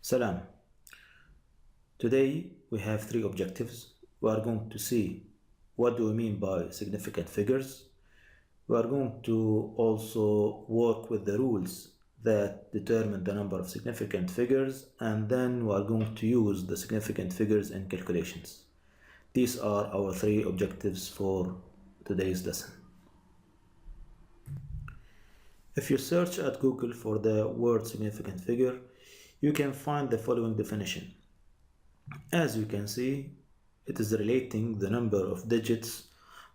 Salam. Today we have three objectives. We are going to see what do we mean by significant figures. We are going to also work with the rules that determine the number of significant figures, and then we are going to use the significant figures in calculations. These are our three objectives for today's lesson. If you search at Google for the word significant figure, you can find the following definition. As you can see, it is relating the number of digits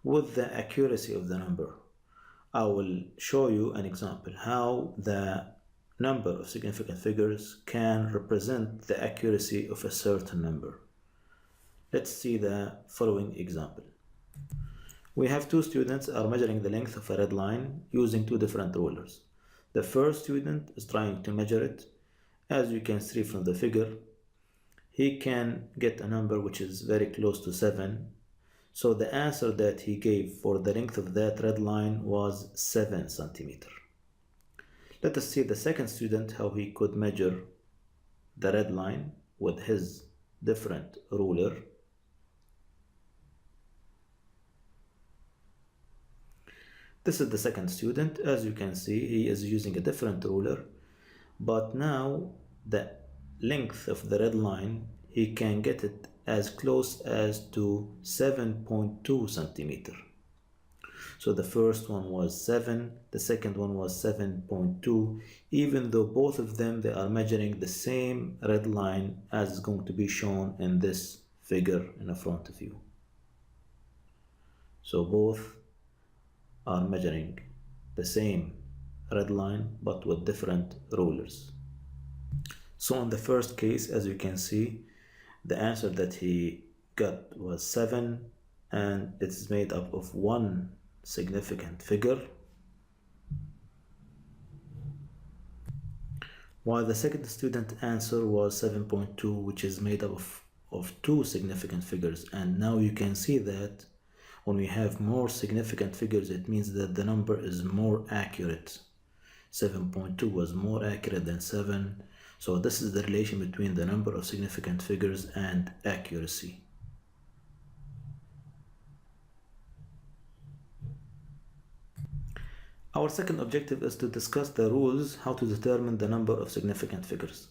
with the accuracy of the number. I will show you an example how the number of significant figures can represent the accuracy of a certain number. Let's see the following example. We have two students are measuring the length of a red line using two different rulers. The first student is trying to measure it. As you can see from the figure, he can get a number which is very close to 7. So the answer that he gave for the length of that red line was 7 centimeters. Let us see the second student how he could measure the red line with his different ruler. This is the second student. As you can see, he is using a different ruler, but now the length of the red line, he can get it as close as to 7.2 centimeters. So the first one was 7, the second one was 7.2, even though both of them, they are measuring the same red line as is going to be shown in this figure in front of you. So both are measuring the same red line but with different rulers. So in the first case, as you can see, the answer that he got was 7, and it's made up of one significant figure, while the second student answer was 7.2, which is made up of two significant figures. And now you can see that when we have more significant figures, it means that the number is more accurate. 7.2 was more accurate than 7. So this is the relation between the number of significant figures and accuracy. Our second objective is to discuss the rules how to determine the number of significant figures.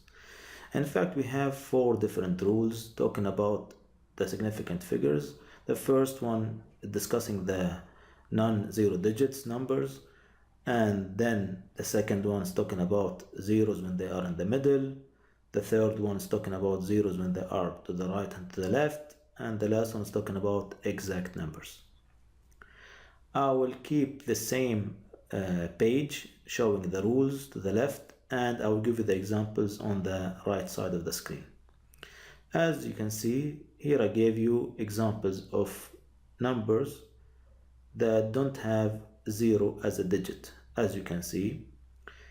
In fact, we have 4 different rules talking about the significant figures. The first one is discussing the non-zero digits numbers, and then the second one is talking about zeros when they are in the middle. The third one is talking about zeros when they are to the right and to the left, and the last one is talking about exact numbers. I will keep the same page showing the rules to the left, and I will give you the examples on the right side of the screen. As you can see, here I gave you examples of numbers that don't have 0 as a digit. As you can see,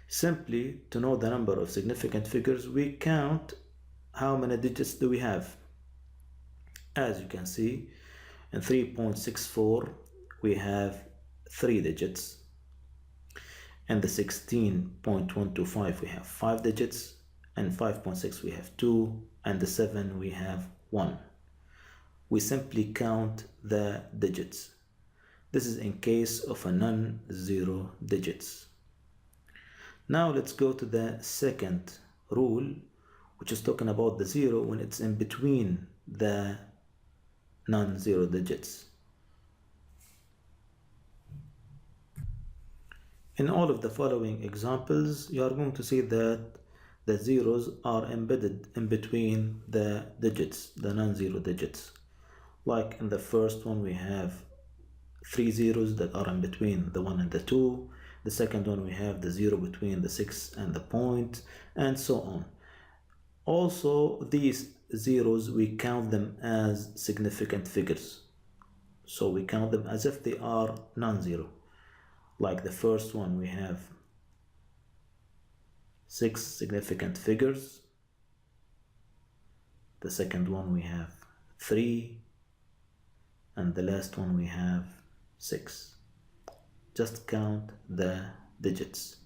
simply to know the number of significant figures, we count how many digits do we have. As you can see, in 3.64 we have 3 digits. In the 16.125 we have 5 digits, and 5.6 we have 2, and the 7 we have 1. We simply count the digits. This is in case of a non-zero digits. Now let's go to the second rule, which is talking about the 0 when it's in between the non-zero digits. In all of the following examples, you are going to see that the zeros are embedded in between the digits, the non-zero digits. Like in the first one, we have 3 zeros that are in between the 1 and the 2. The second one, we have the 0 between the 6 and the point, and so on. Also, these zeros, we count them as significant figures. So we count them as if they are non-zero. Like the first one, we have 6 significant figures. The second one, we have 3. And the last one, we have 6. Just count the digits.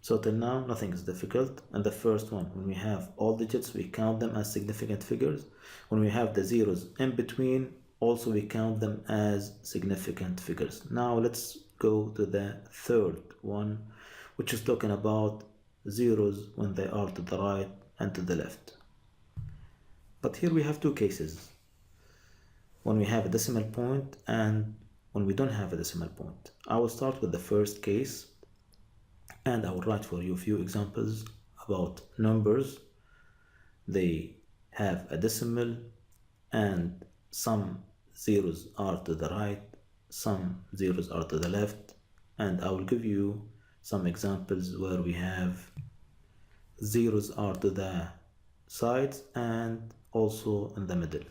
So till now, nothing is difficult. And the first one, when we have all digits, we count them as significant figures. When we have the zeros in between, also we count them as significant figures. Now let's go to the third one, which is talking about zeros when they are to the right and to the left. But here we have two cases. When we have a decimal point and when we don't have a decimal point. I will start with the first case, and I will write for you a few examples about numbers. They have a decimal and some zeros are to the right, some zeros are to the left, and I will give you some examples where we have zeros are to the sides and also in the middle.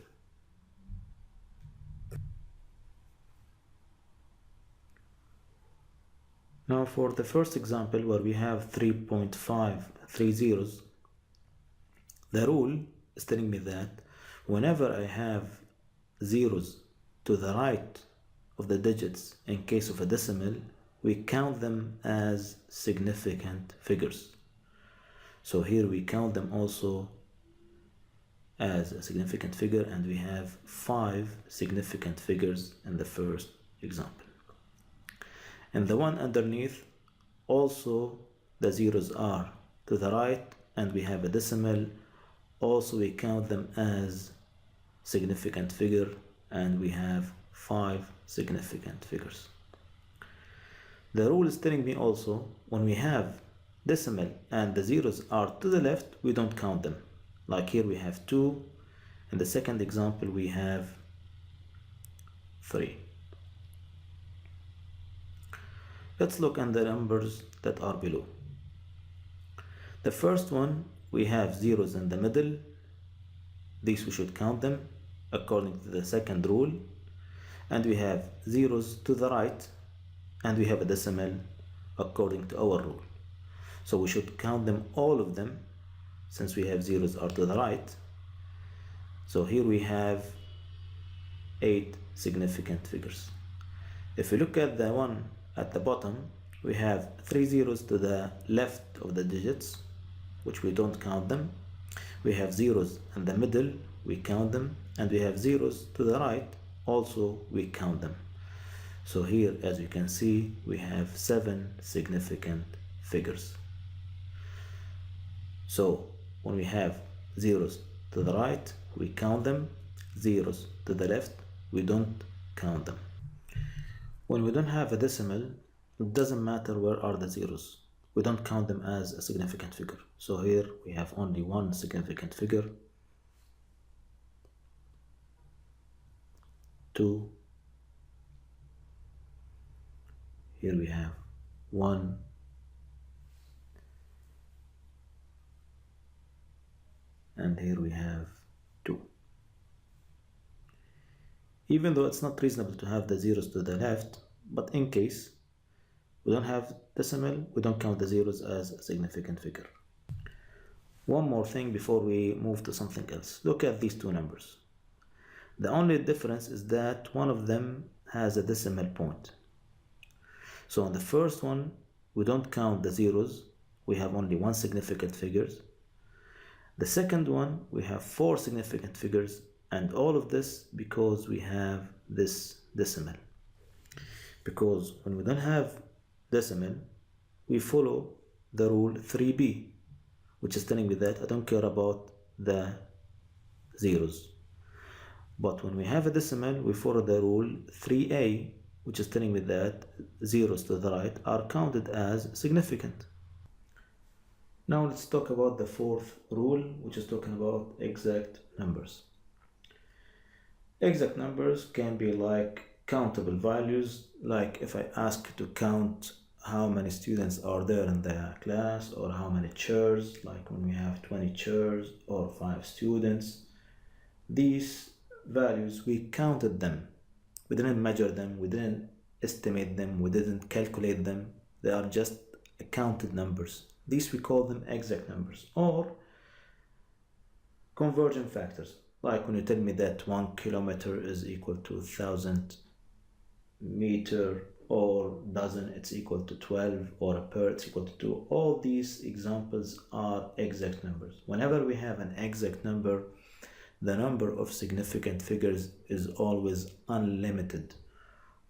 Now for the first example where we have 3.5 zeros, the rule is telling me that whenever I have zeros to the right of the digits in case of a decimal, we count them as significant figures. So here we count them also as a significant figure, and we have 5 significant figures in the first example. And the one underneath, also the zeros are to the right and we have a decimal, also we count them as significant figure and we have 5 significant figures. The rule is telling me also when we have decimal and the zeros are to the left, we don't count them. Like here we have 2, in the second example we have 3. Let's look at the numbers that are below. The first one, we have zeros in the middle. These we should count them according to the second rule. And we have zeros to the right and we have a decimal according to our rule. So we should count them, all of them, since we have zeros are to the right. So here we have 8 significant figures. If we look at the one at the bottom, we have 3 zeros to the left of the digits, which we don't count them. We have zeros in the middle, we count them, and we have zeros to the right, also we count them. So here, as you can see, we have 7 significant figures. So when we have zeros to the right, we count them, zeros to the left, we don't count them. When we don't have a decimal, it doesn't matter where are the zeros. We don't count them as a significant figure. So here we have only one significant figure, 2. Here we have 1. And here we have 2. Even though it's not reasonable to have the zeros to the left, but in case we don't have decimal, we don't count the zeros as a significant figure. One more thing before we move to something else. Look at these two numbers. The only difference is that one of them has a decimal point. So on the first one, we don't count the zeros. We have only one significant figure. The second one, we have 4 significant figures, and all of this because we have this decimal. Because when we don't have decimal, we follow the rule 3b, which is telling me that I don't care about the zeros. But when we have a decimal, we follow the rule 3a, which is telling me that zeros to the right are counted as significant. Now let's talk about the fourth rule, which is talking about exact numbers. Exact numbers can be like countable values, like if I ask to count how many students are there in the class, or how many chairs, like when we have 20 chairs or 5 students. These values, we counted them. We didn't measure them, we didn't estimate them, we didn't calculate them. They are just counted numbers. These we call them exact numbers, or convergent factors. Like when you tell me that 1 kilometer is equal to 1,000 meter, or dozen it's equal to 12, or a pair it's equal to 2. All these examples are exact numbers. Whenever we have an exact number, the number of significant figures is always unlimited,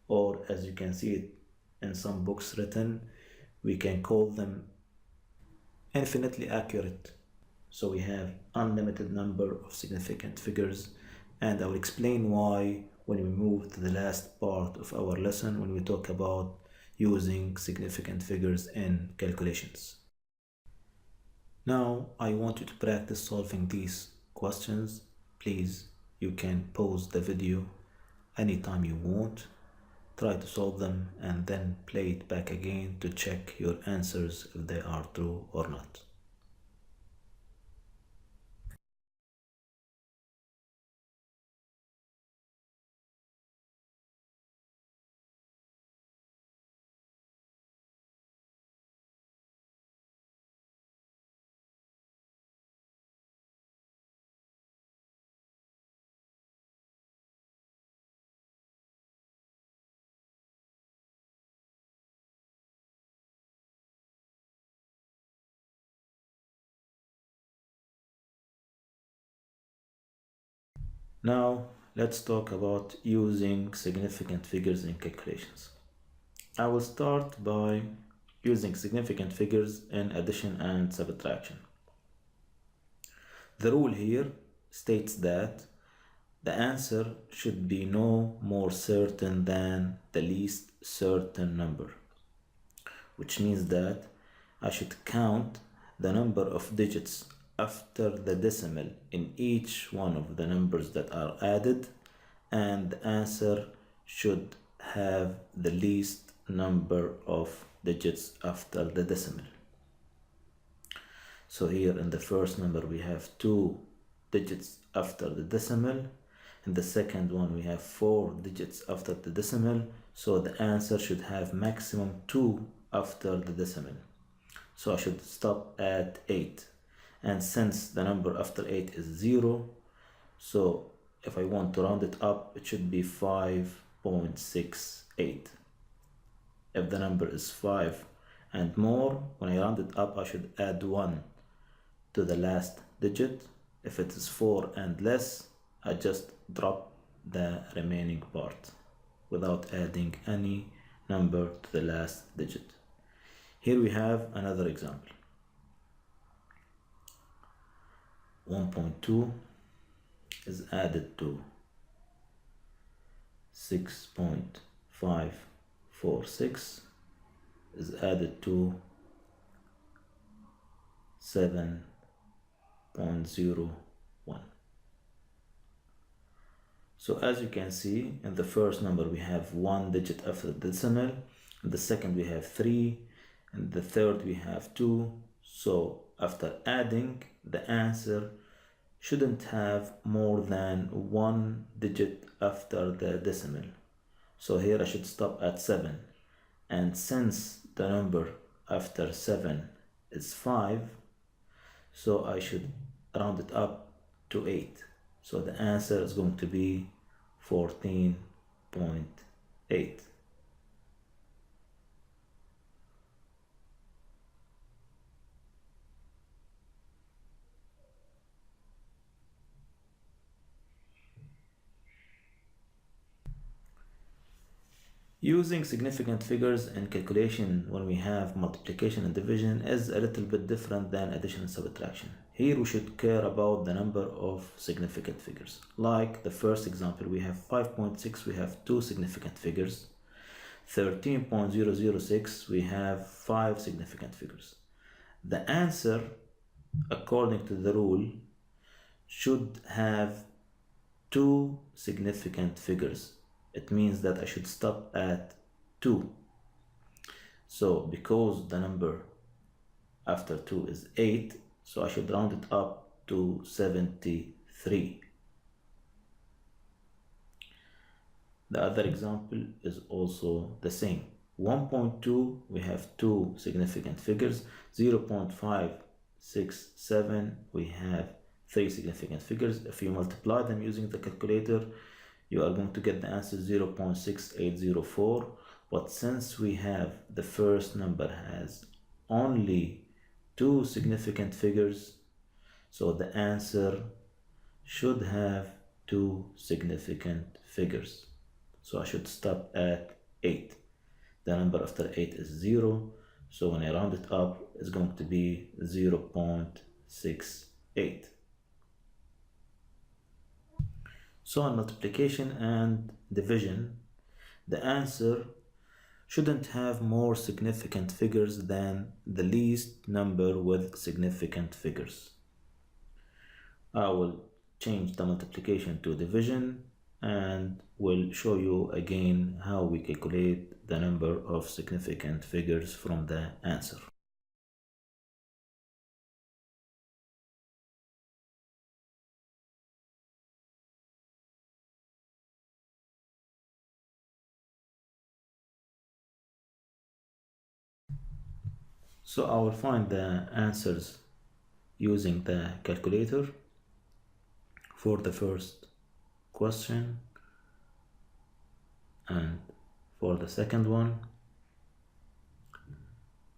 or as you can see it in some books written, we can call them infinitely accurate. So we have unlimited number of significant figures, and I will explain why when we move to the last part of our lesson, when we talk about using significant figures in calculations. Now I want you to practice solving these questions. Please, you can pause the video anytime you want, try to solve them, and then play it back again to check your answers if they are true or not. Now, let's talk about using significant figures in calculations. I will start by using significant figures in addition and subtraction. The rule here states that the answer should be no more certain than the least certain number, which means that I should count the number of digits after the decimal in each one of the numbers that are added, and the answer should have the least number of digits after the decimal. So here in the first number we have 2 digits after the decimal. In the second one we have 4 digits after the decimal. So the answer should have maximum 2 after the decimal. So I should stop at 8. And since the number after 8 is 0, so if I want to round it up, it should be 5.68. If the number is 5 and more, when I round it up, I should add 1 to the last digit. If it is 4 and less, I just drop the remaining part without adding any number to the last digit. Here we have another example. 1.2 is added to 6.546 is added to 7.01. So as you can see, in the first number we have 1 digit after the decimal, in the second we have 3, in the third we have 2. So after adding, the answer shouldn't have more than 1 digit after the decimal. So here I should stop at 7. And since the number after 7 is 5, so I should round it up to 8. So the answer is going to be 14.8. Using significant figures in calculation when we have multiplication and division is a little bit different than addition and subtraction. Here we should care about the number of significant figures. Like the first example, we have 5.6, we have 2 significant figures. 13.006, we have 5 significant figures. The answer, according to the rule, should have 2 significant figures. It means that I should stop at 2. So because the number after 2 is 8, so I should round it up to 73. The other example is also the same. 1.2, we have 2 significant figures. 0.567, we have 3 significant figures. If you multiply them using the calculator, you are going to get the answer 0.6804. But since we have the first number has only two significant figures, so the answer should have two significant figures. So I should stop at 8. The number after 8 is 0, so when I round it up, it's going to be 0.68. So on multiplication and division, the answer shouldn't have more significant figures than the least number with significant figures. I will change the multiplication to division and will show you again how we calculate the number of significant figures from the answer. So I will find the answers using the calculator for the first question and for the second one,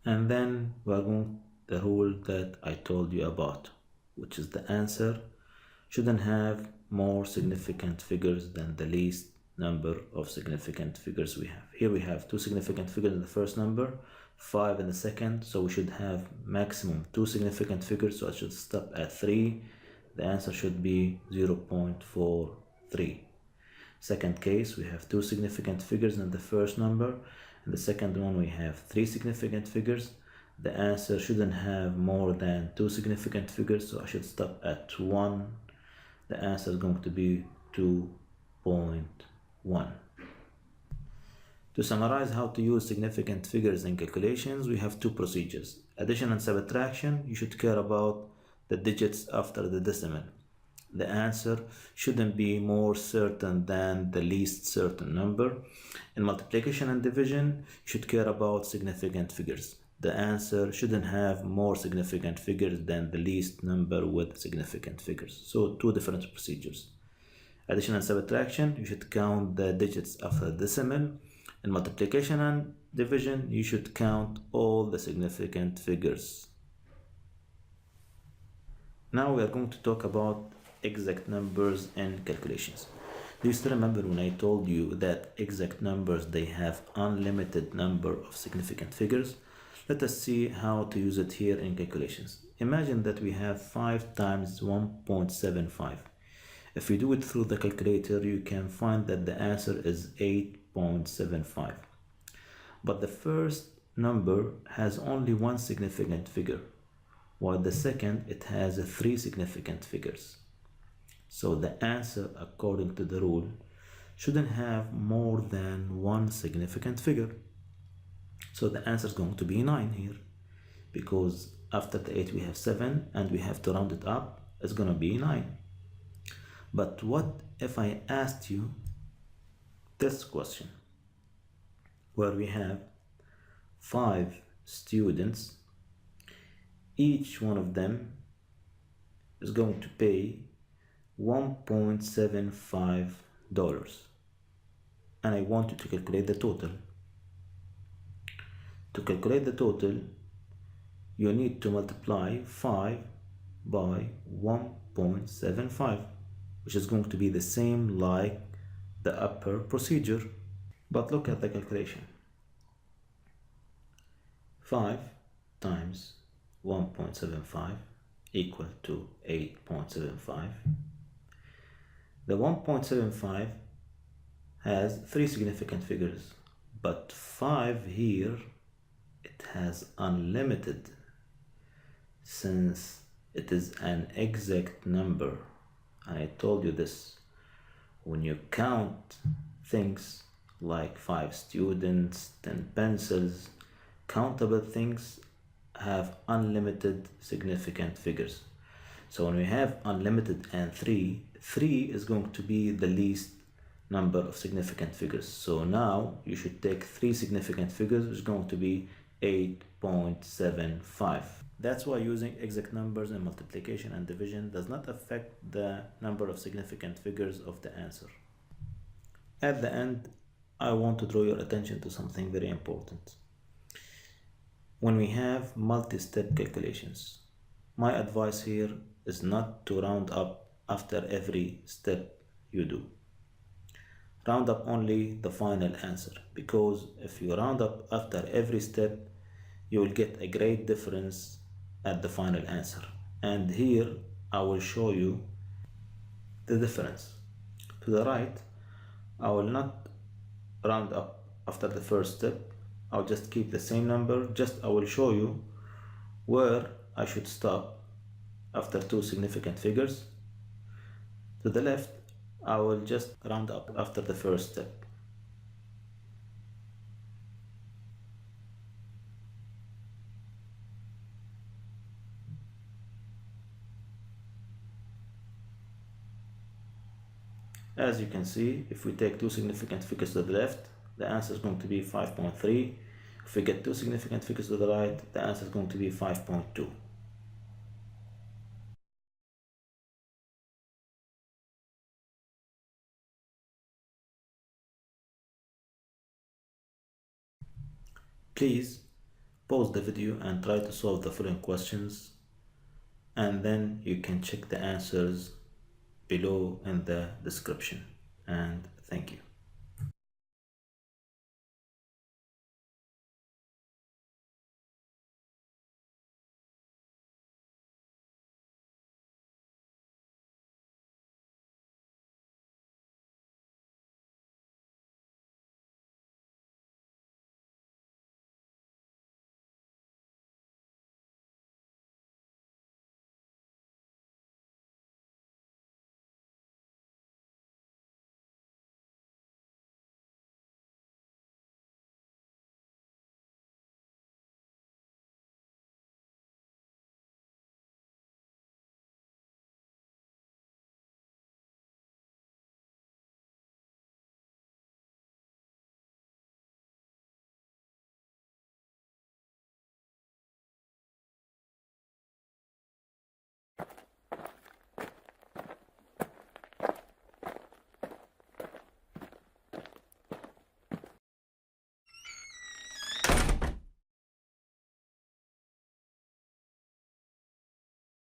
and then we're going the rule that I told you about, which is the answer shouldn't have more significant figures than the least number of significant figures we have. Here we have two significant figures in the first number, 5 in the second, so we should have maximum two significant figures, so I should stop at 3. The answer should be 0.43. Second case, we have two significant figures in the first number. In the second one, we have 3 significant figures. The answer shouldn't have more than 2 significant figures, so I should stop at 1. The answer is going to be 2.1. To summarize how to use significant figures in calculations, we have two procedures. Addition and subtraction, you should care about the digits after the decimal. The answer shouldn't be more certain than the least certain number. In multiplication and division, you should care about significant figures. The answer shouldn't have more significant figures than the least number with significant figures. So two different procedures. Addition and subtraction, you should count the digits after the decimal. In multiplication and division, you should count all the significant figures. Now we are going to talk about exact numbers and calculations. Do you still remember when I told you that exact numbers, they have unlimited number of significant figures? Let us see how to use it here in calculations. Imagine that we have 5 times 1.75. If you do it through the calculator, you can find that the answer is 8.75. But the first number has only one significant figure, while the second, it has 3 significant figures. So the answer, according to the rule, shouldn't have more than one significant figure. So the answer is going to be 9 here, because after the 8 we have 7 and we have to round it up, it's going to be 9. But what if I asked you this question, where we have 5 students, each one of them is going to pay $1.75, and I want you to calculate the total. To calculate the total, you need to multiply 5 by 1.75, which is going to be the same like the upper procedure. But look at the calculation. 5 times 1.75 equal to 8.75. The 1.75 has 3 significant figures, but 5 here, it has unlimited, since it is an exact number. And I told you this, when you count things like 5 students, 10 pencils, countable things have unlimited significant figures. So when we have unlimited and 3 is going to be the least number of significant figures. So now you should take 3 significant figures, which is going to be 8.75. That's why using exact numbers in multiplication and division does not affect the number of significant figures of the answer. At the end, I want to draw your attention to something very important. When we have multi-step calculations, my advice here is not to round up after every step you do. Round up only the final answer, because if you round up after every step, you will get a great difference at the final answer. And here I will show you the difference. To the right, I will not round up after the first step. I'll just keep the same number. I will show you where I should stop after two significant figures. To the left, I will just round up after the first step. As you can see, if we take two significant figures to the left, the answer is going to be 5.3. If we get two significant figures to the right, the answer is going to be 5.2. Please pause the video and try to solve the following questions, and then you can check the answers below in the description. And thank you.